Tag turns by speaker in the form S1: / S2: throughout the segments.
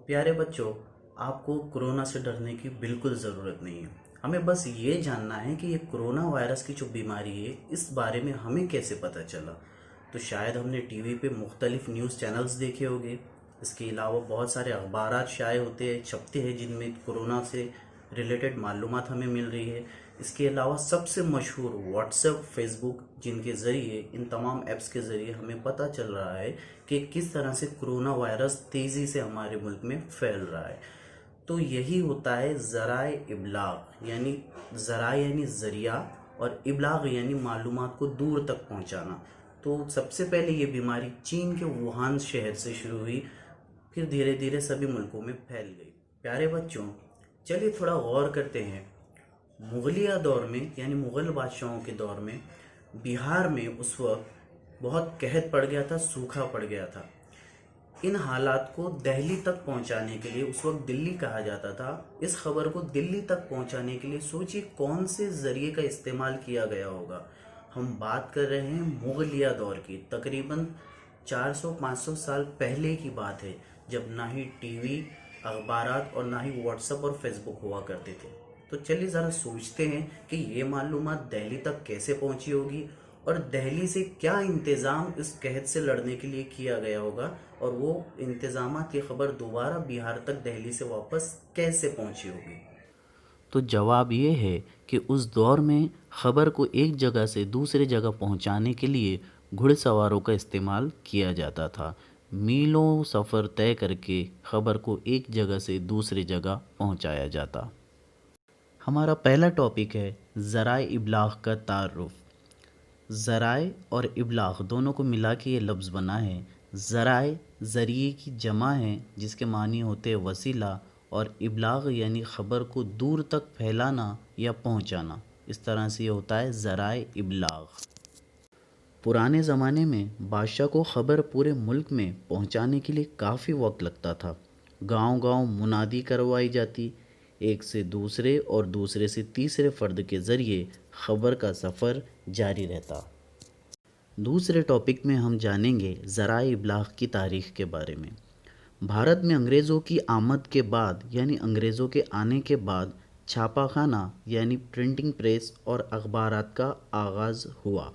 S1: پیارے بچوں، آپ کو کرونا سے ڈرنے کی بالکل ضرورت نہیں ہے۔ ہمیں بس یہ جاننا ہے کہ یہ کرونا وائرس کی جو بیماری ہے اس بارے میں ہمیں کیسے پتہ چلا۔ تو شاید ہم نے ٹی وی پہ مختلف نیوز چینلز دیکھے ہوگے، اس کے علاوہ بہت سارے اخبارات شائع ہوتے ہیں، چھپتے ہیں، جن میں کرونا سے ریلیٹڈ معلومات ہمیں مل رہی ہے۔ اس کے علاوہ سب سے مشہور واٹس ایپ، فیس بک، جن کے ذریعے، ان تمام ایپس کے ذریعے ہمیں پتہ چل رہا ہے کہ کس طرح سے کرونا وائرس تیزی سے ہمارے ملک میں پھیل رہا ہے۔ تو یہی ہوتا ہے ذرائع ابلاغ، یعنی ذرائع یعنی ذریعہ، اور ابلاغ یعنی معلومات کو دور تک پہنچانا۔ تو سب سے پہلے یہ بیماری چین کے ووہان شہر سے شروع ہوئی، پھر دھیرے دھیرے سبھی ملکوں میں پھیل گئی۔ پیارے بچوں، چلیے تھوڑا غور کرتے ہیں۔ مغلیہ دور میں، یعنی مغل بادشاہوں کے دور میں، بہار میں اس وقت بہت قحط پڑ گیا تھا، سوکھا پڑ گیا تھا۔ ان حالات کو دہلی تک پہنچانے کے لیے، اس وقت دلی کہا جاتا تھا، اس خبر کو دلی تک پہنچانے کے لیے سوچیے کون سے ذریعے کا استعمال کیا گیا ہوگا۔ ہم بات کر رہے ہیں مغلیہ دور کی، تقریباً 400-500 سال پہلے کی بات ہے، جب نہ ہی ٹی وی، اخبارات اور نہ ہی واٹس ایپ اور فیس بک ہوا کرتے تھے۔ تو چلیے ذرا سوچتے ہیں کہ یہ معلومات دہلی تک کیسے پہنچی ہوگی، اور دہلی سے کیا انتظام اس قحط سے لڑنے کے لیے کیا گیا ہوگا، اور وہ انتظامات کی خبر دوبارہ بہار تک دہلی سے واپس کیسے پہنچی ہوگی۔
S2: تو جواب یہ ہے کہ اس دور میں خبر کو ایک جگہ سے دوسرے جگہ پہنچانے کے لیے گھڑ سواروں کا استعمال کیا جاتا تھا۔ میلوں سفر طے کر کے خبر کو ایک جگہ سے دوسری جگہ پہنچایا جاتا۔ ہمارا پہلا ٹاپک ہے ذرائع ابلاغ کا تعارف۔ ذرائع اور ابلاغ دونوں کو ملا کے یہ لفظ بنا ہے۔ ذرائع ذریعے کی جمع ہے، جس کے معنی ہوتے وسیلہ، اور ابلاغ یعنی خبر کو دور تک پھیلانا یا پہنچانا۔ اس طرح سے یہ ہوتا ہے ذرائع ابلاغ۔ پرانے زمانے میں بادشاہ کو خبر پورے ملک میں پہنچانے کے لیے کافی وقت لگتا تھا۔ گاؤں گاؤں منادی کروائی جاتی، ایک سے دوسرے اور دوسرے سے تیسرے فرد کے ذریعے خبر کا سفر جاری رہتا۔ دوسرے ٹاپک میں ہم جانیں گے ذرائع ابلاغ کی تاریخ کے بارے میں۔ بھارت میں انگریزوں کی آمد کے بعد، یعنی انگریزوں کے آنے کے بعد، چھاپا خانہ یعنی پرنٹنگ پریس اور اخبارات کا آغاز ہوا۔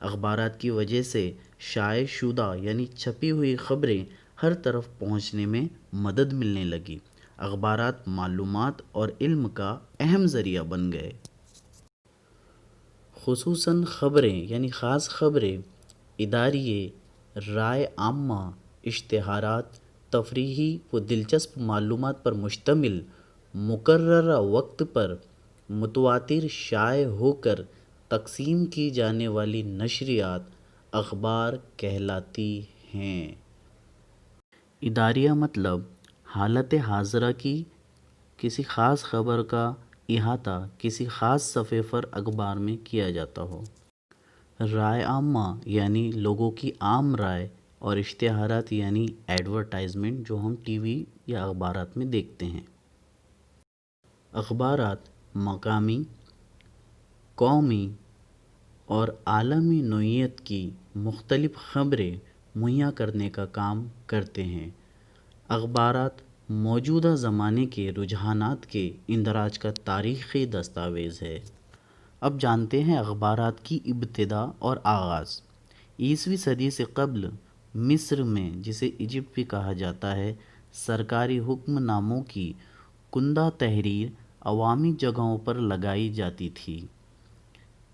S2: اخبارات کی وجہ سے شائع شدہ یعنی چھپی ہوئی خبریں ہر طرف پہنچنے میں مدد ملنے لگی۔ اخبارات معلومات اور علم کا اہم ذریعہ بن گئے۔ خصوصاً خبریں یعنی خاص خبریں، اداریے، رائے عامہ، اشتہارات، تفریحی و دلچسپ معلومات پر مشتمل مقررہ وقت پر متواتر شائع ہو کر تقسیم کی جانے والی نشریات اخبار کہلاتی ہیں۔ اداریہ مطلب حالت حاضرہ کی کسی خاص خبر کا احاطہ کسی خاص صفحے پر اخبار میں کیا جاتا ہو۔ رائے عامہ یعنی لوگوں کی عام رائے، اور اشتہارات یعنی ایڈورٹائزمنٹ، جو ہم ٹی وی یا اخبارات میں دیکھتے ہیں۔ اخبارات مقامی، قومی اور عالمی نوعیت کی مختلف خبریں مہیا کرنے کا کام کرتے ہیں۔ اخبارات موجودہ زمانے کے رجحانات کے اندراج کا تاریخی دستاویز ہے۔ اب جانتے ہیں اخبارات کی ابتدا اور آغاز۔ 20ویں صدی سے قبل مصر میں، جسے ایجپٹ بھی کہا جاتا ہے، سرکاری حکم ناموں کی کندہ تحریر عوامی جگہوں پر لگائی جاتی تھی۔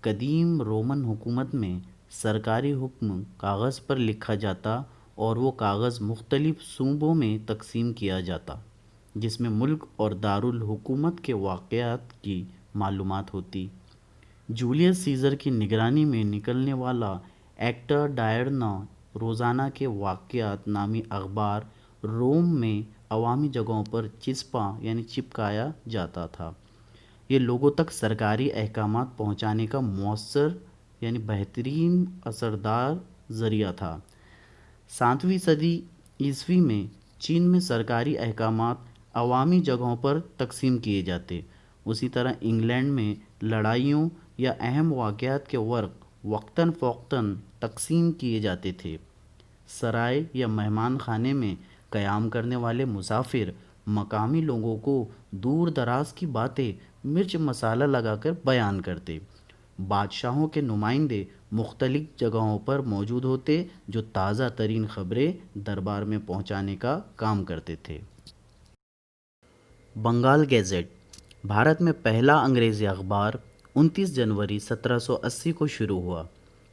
S2: قدیم رومن حکومت میں سرکاری حکم کاغذ پر لکھا جاتا اور وہ کاغذ مختلف صوبوں میں تقسیم کیا جاتا، جس میں ملک اور دارالحکومت کے واقعات کی معلومات ہوتی۔ جولیس سیزر کی نگرانی میں نکلنے والا ایکٹا ڈائرنا روزانہ کے واقعات نامی اخبار روم میں عوامی جگہوں پر چسپاں یعنی چپکایا جاتا تھا۔ یہ لوگوں تک سرکاری احکامات پہنچانے کا مؤثر یعنی بہترین اثردار ذریعہ تھا۔ 7ویں صدی عیسوی میں چین میں سرکاری احکامات عوامی جگہوں پر تقسیم کیے جاتے۔ اسی طرح انگلینڈ میں لڑائیوں یا اہم واقعات کے ورق وقتاً فوقتاً تقسیم کیے جاتے تھے۔ سرائے یا مہمان خانے میں قیام کرنے والے مسافر مقامی لوگوں کو دور دراز کی باتیں مرچ مسالہ لگا کر بیان کرتے۔ بادشاہوں کے نمائندے مختلف جگہوں پر موجود ہوتے جو تازہ ترین خبریں دربار میں پہنچانے کا کام کرتے تھے۔ بنگال گیزٹ بھارت میں پہلا انگریزی اخبار 29 جنوری 1780 کو شروع ہوا۔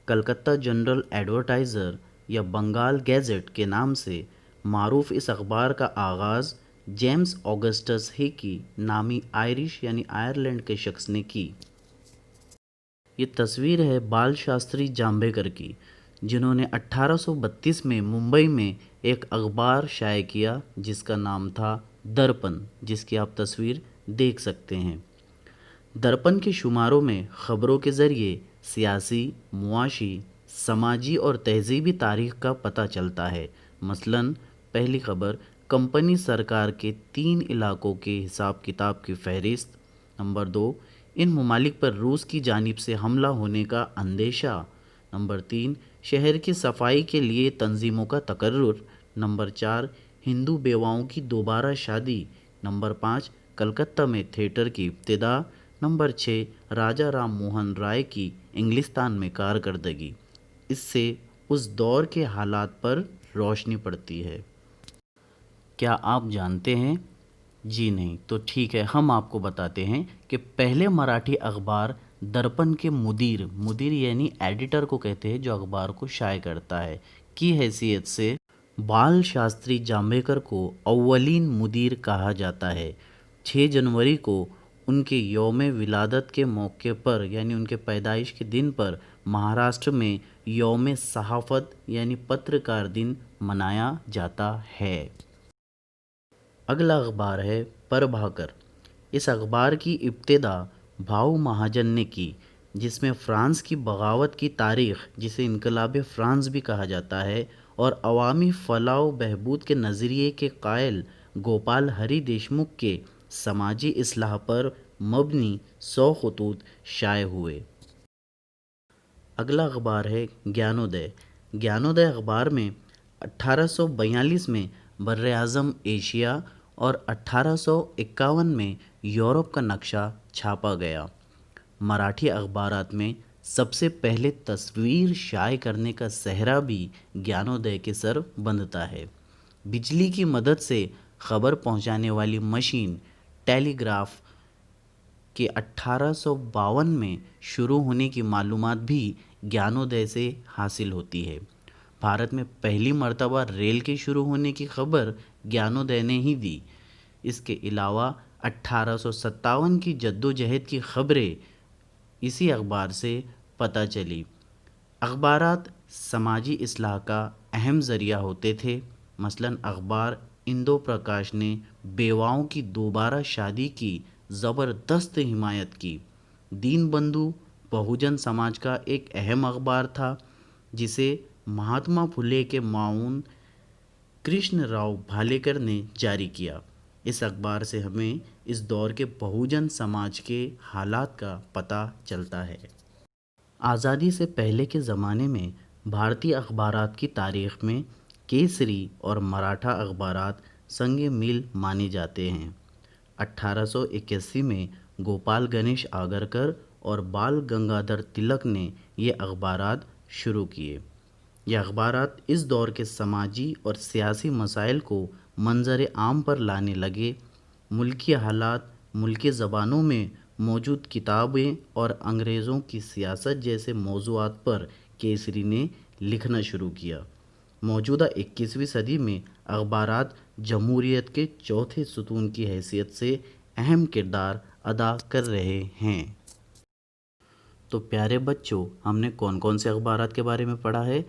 S2: کلکتہ جنرل ایڈورٹائزر یا بنگال گیزٹ کے نام سے معروف اس اخبار کا آغاز جیمز آگسٹس ہیکی نامی آئرش یعنی آئرلینڈ کے شخص نے کی۔ یہ تصویر ہے بال شاستری جامبیکر کی، جنہوں نے 1832 میں ممبئی میں ایک اخبار شائع کیا جس کا نام تھا درپن، جس کی آپ تصویر دیکھ سکتے ہیں۔ درپن کے شماروں میں خبروں کے ذریعے سیاسی، معاشی، سماجی اور تہذیبی تاریخ کا پتہ چلتا ہے۔ مثلاً پہلی خبر کمپنی سرکار کے 3 علاقوں کے حساب کتاب کی فہرست۔ نمبر 2 ان ممالک پر روس کی جانب سے حملہ ہونے کا اندیشہ۔ نمبر 3 شہر کی صفائی کے لیے تنظیموں کا تقرر۔ نمبر 4 ہندو بیواؤں کی دوبارہ شادی۔ نمبر 5 کلکتہ میں تھیٹر کی ابتدا۔ نمبر 6 راجہ رام موہن رائے کی انگلستان میں کارکردگی۔ اس سے اس دور کے حالات پر روشنی پڑتی ہے۔ کیا آپ جانتے ہیں؟ جی نہیں تو ٹھیک ہے، ہم آپ کو بتاتے ہیں کہ پہلے مراٹھی اخبار درپن کے مدیر یعنی ایڈیٹر کو کہتے ہیں جو اخبار کو شائع کرتا ہے، کی حیثیت سے بال شاستری جامبیکر کو اولین مدیر کہا جاتا ہے۔ 6 جنوری کو ان کے یوم ولادت کے موقع پر یعنی ان کے پیدائش کے دن پر مہاراشٹر میں یوم صحافت یعنی پترکار دن منایا جاتا ہے۔ اگلا اخبار ہے پربھاکر۔ اس اخبار کی ابتدا بھاؤ مہاجن نے کی، جس میں فرانس کی بغاوت کی تاریخ، جسے انقلاب فرانس بھی کہا جاتا ہے، اور عوامی فلاح و بہبود کے نظریے کے قائل گوپال ہری دیشمکھ کے سماجی اصلاح پر مبنی 100 خطوط شائع ہوئے۔ اگلا اخبار ہے گیانودے۔ گیانودے اخبار میں 1842 میں بر اعظم ایشیا اور 1851 میں یورپ کا نقشہ چھاپا گیا۔ مراٹھی اخبارات میں سب سے پہلے تصویر شائع کرنے کا سہرا بھی گیانودے کے سر بندھتا ہے۔ بجلی کی مدد سے خبر پہنچانے والی مشین ٹیلی گراف کے 1852 میں شروع ہونے کی معلومات بھی گیانودے سے حاصل ہوتی ہے۔ بھارت میں پہلی مرتبہ ریل کے شروع ہونے کی خبر گیانودے نے ہی دی۔ اس کے علاوہ 1857 کی جدوجہد کی خبریں اسی اخبار سے پتہ چلی۔ اخبارات سماجی اصلاح کا اہم ذریعہ ہوتے تھے۔ مثلاً اخبار اندو پرکاش نے بیواؤں کی دوبارہ شادی کی زبردست حمایت کی۔ دین بندھو بہوجن سماج کا ایک اہم اخبار تھا، جسے مہاتما پھولے کے معاون کرشن راؤ بھالیکر نے جاری کیا۔ اس اخبار سے ہمیں اس دور کے بہوجن سماج کے حالات کا پتہ چلتا ہے۔ آزادی سے پہلے کے زمانے میں بھارتی اخبارات کی تاریخ میں کیسری اور مراٹھا اخبارات سنگ میل مانے جاتے ہیں۔ 1881 میں گوپال گنیش آگرکر اور بال گنگادھر تلک نے یہ اخبارات شروع کیے۔ یہ اخبارات اس دور کے سماجی اور سیاسی مسائل کو منظر عام پر لانے لگے۔ ملکی حالات، ملکی زبانوں میں موجود کتابیں اور انگریزوں کی سیاست جیسے موضوعات پر کیسری نے لکھنا شروع کیا۔ موجودہ 21ویں صدی میں اخبارات جمہوریت کے چوتھے ستون کی حیثیت سے اہم کردار ادا کر رہے ہیں۔ تو پیارے بچوں، ہم نے کون کون سے اخبارات کے بارے میں پڑھا ہے؟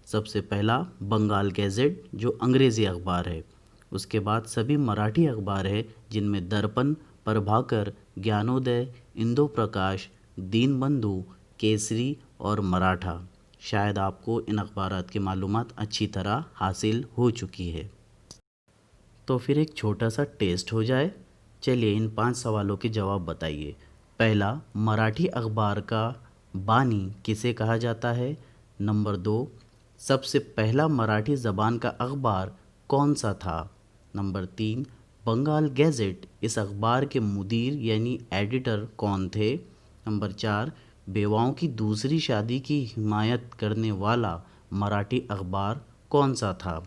S2: سب سے پہلا بنگال گیزٹ جو انگریزی اخبار ہے، اس کے بعد سبھی مراٹھی اخبار ہے جن میں درپن، پربھاکر، گیانودے، اندو پرکاش، دین بندھو، کیسری اور مراٹھا۔ شاید آپ کو ان اخبارات کی معلومات اچھی طرح حاصل ہو چکی ہے۔ تو پھر ایک چھوٹا سا ٹیسٹ ہو جائے۔ چلیے ان 5 سوالوں کے جواب بتائیے۔ پہلا، مراٹھی اخبار کا بانی کسے کہا جاتا ہے؟ نمبر 2، سب سے پہلا مراٹھی زبان کا اخبار کون سا تھا؟ نمبر 3، بنگال گیزٹ اس اخبار کے مدیر یعنی ایڈیٹر کون تھے؟ نمبر 4، بیواؤں کی دوسری شادی کی حمایت کرنے والا مراٹھی اخبار کون سا تھا؟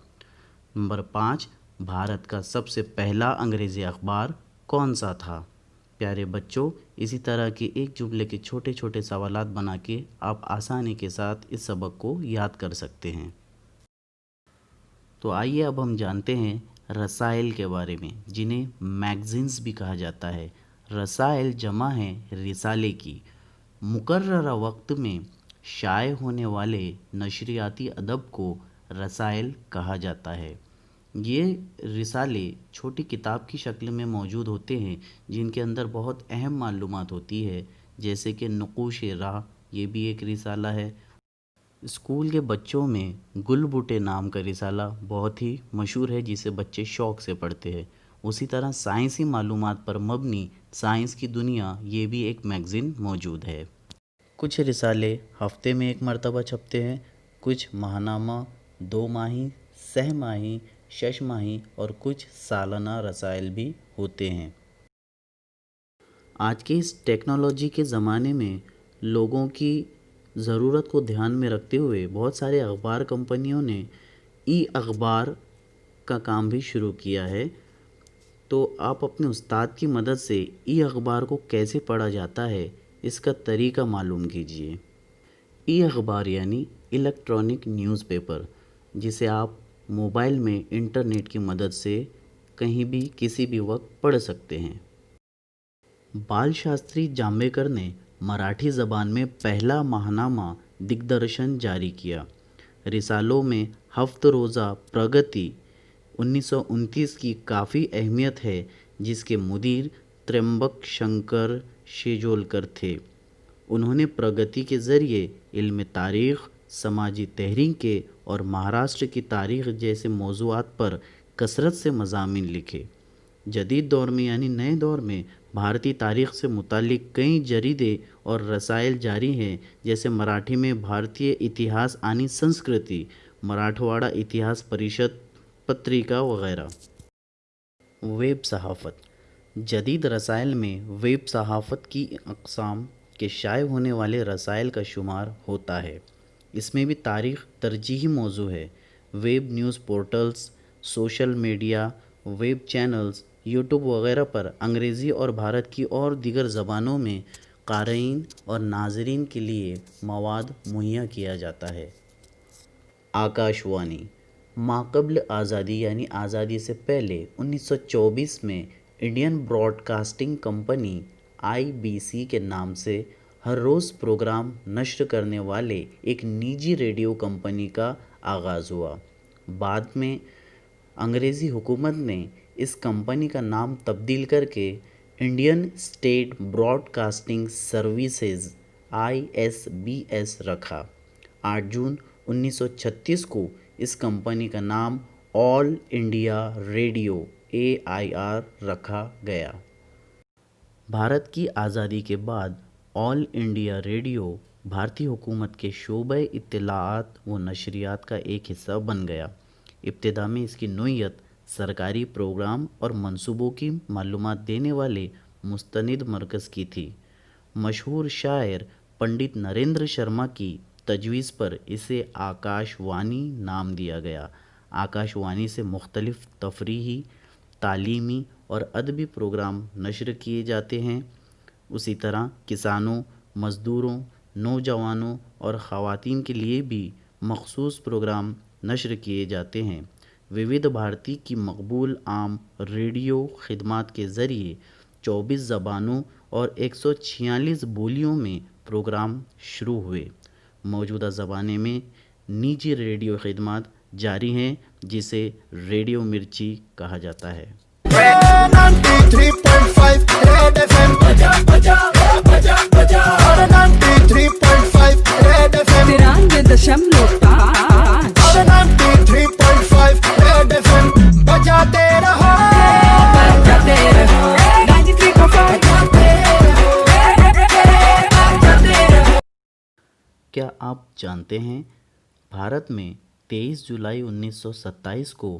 S2: نمبر 5، بھارت کا سب سے پہلا انگریزی اخبار کون سا تھا؟ پیارے بچوں، اسی طرح کے ایک جملے کے چھوٹے چھوٹے سوالات بنا کے آپ آسانی کے ساتھ اس سبق کو یاد کر سکتے ہیں۔ تو آئیے اب ہم جانتے ہیں رسائل کے بارے میں، جنہیں میگزینز بھی کہا جاتا ہے۔ رسائل جمع ہے رسالے کی۔ مقررہ وقت میں شائع ہونے والے نشریاتی ادب کو رسائل کہا جاتا ہے۔ یہ رسالے چھوٹی کتاب کی شکل میں موجود ہوتے ہیں، جن کے اندر بہت اہم معلومات ہوتی ہے، جیسے کہ نقوش راہ، یہ بھی ایک رسالہ ہے۔ اسکول کے بچوں میں گل بوٹے نام کا رسالہ بہت ہی مشہور ہے، جسے بچے شوق سے پڑھتے ہیں۔ اسی طرح سائنسی معلومات پر مبنی سائنس کی دنیا، یہ بھی ایک میگزین موجود ہے۔ کچھ رسالے ہفتے میں ایک مرتبہ چھپتے ہیں، کچھ ماہنامہ، 2 ماہی، سہ ماہی، 6 ماہی اور کچھ سالانہ رسائل بھی ہوتے ہیں۔ آج کے اس ٹیکنالوجی کے زمانے میں لوگوں کی ضرورت کو دھیان میں رکھتے ہوئے بہت سارے اخبار کمپنیوں نے ای اخبار کا کام بھی شروع کیا ہے۔ تو آپ اپنے استاد کی مدد سے ای اخبار کو کیسے پڑھا جاتا ہے، اس کا طریقہ معلوم کیجیے۔ ای اخبار یعنی الیکٹرانک نیوز پیپر، جسے آپ موبائل میں انٹرنیٹ کی مدد سے کہیں بھی کسی بھی وقت پڑھ سکتے ہیں۔ بال شاستری جامبیکر نے مراٹھی زبان میں پہلا ماہنامہ دگدرشن جاری کیا۔ رسالوں میں ہفت روزہ پرگتی 1929 کی کافی اہمیت ہے، جس کے مدیر تریمبک شنکر شیجولکر تھے۔ انہوں نے پرگتی کے ذریعے علم تاریخ، سماجی تحریکیں اور مہاراشٹر کی تاریخ جیسے موضوعات پر کثرت سے مضامین لکھے۔ جدید دور میں یعنی نئے دور میں بھارتی تاریخ سے متعلق کئی جریدے اور رسائل جاری ہیں، جیسے مراٹھی میں بھارتیہ اتہاس آنی سنسکرتی، مراٹھواڑہ اتہاس پریشد پتریکا وغیرہ۔ ویب صحافت۔ جدید رسائل میں ویب صحافت کی اقسام کے شائع ہونے والے رسائل کا شمار ہوتا ہے۔ اس میں بھی تاریخ ترجیحی موضوع ہے۔ Web news portals, social media, web channels, YouTube وغیرہ پر انگریزی اور بھارت کی اور دیگر زبانوں میں قارئین اور ناظرین کے لیے مواد مہیا کیا جاتا ہے۔ آکاش وانی۔ ماقبل آزادی یعنی آزادی سے پہلے 1924 میں Indian broadcasting company IBC کے نام سے ہر روز پروگرام نشر کرنے والے ایک نجی ریڈیو کمپنی کا آغاز ہوا۔ بعد میں انگریزی حکومت نے اس کمپنی کا نام تبدیل کر کے Indian state broadcasting services ISBS رکھا۔ 8 جون 1936 کو اس کمپنی کا نام آل انڈیا ریڈیو AIR رکھا گیا۔ بھارت کی آزادی کے بعد آل انڈیا ریڈیو بھارتی حکومت کے شعبۂ اطلاعات و نشریات کا ایک حصہ بن گیا۔ ابتدا میں اس کی نوعیت سرکاری پروگرام اور منصوبوں کی معلومات دینے والے مستند مرکز کی تھی۔ مشہور شاعر پنڈت نریندر شرما کی تجویز پر اسے آکاش وانی نام دیا گیا۔ آکاش وانی سے مختلف تفریحی، تعلیمی اور ادبی پروگرام نشر کیے جاتے ہیں۔ اسی طرح کسانوں، مزدوروں، نوجوانوں اور خواتین کے لیے بھی مخصوص پروگرام نشر کیے جاتے ہیں۔ وودھ بھارتی کی مقبول عام ریڈیو خدمات کے ذریعے 24 زبانوں اور 146 بولیوں میں پروگرام شروع ہوئے۔ موجودہ زمانے میں نجی ریڈیو خدمات جاری ہیں، جسے ریڈیو مرچی کہا جاتا ہے۔
S3: 93.5 Red FM بجا بجا بجا بجا 93.5 Red FM
S4: 93.5
S3: 93.5 Red FM بجاتے رہو
S4: 93.5
S2: کیا آپ جانتے ہیں بھارت میں 23 جولائی 1927 کو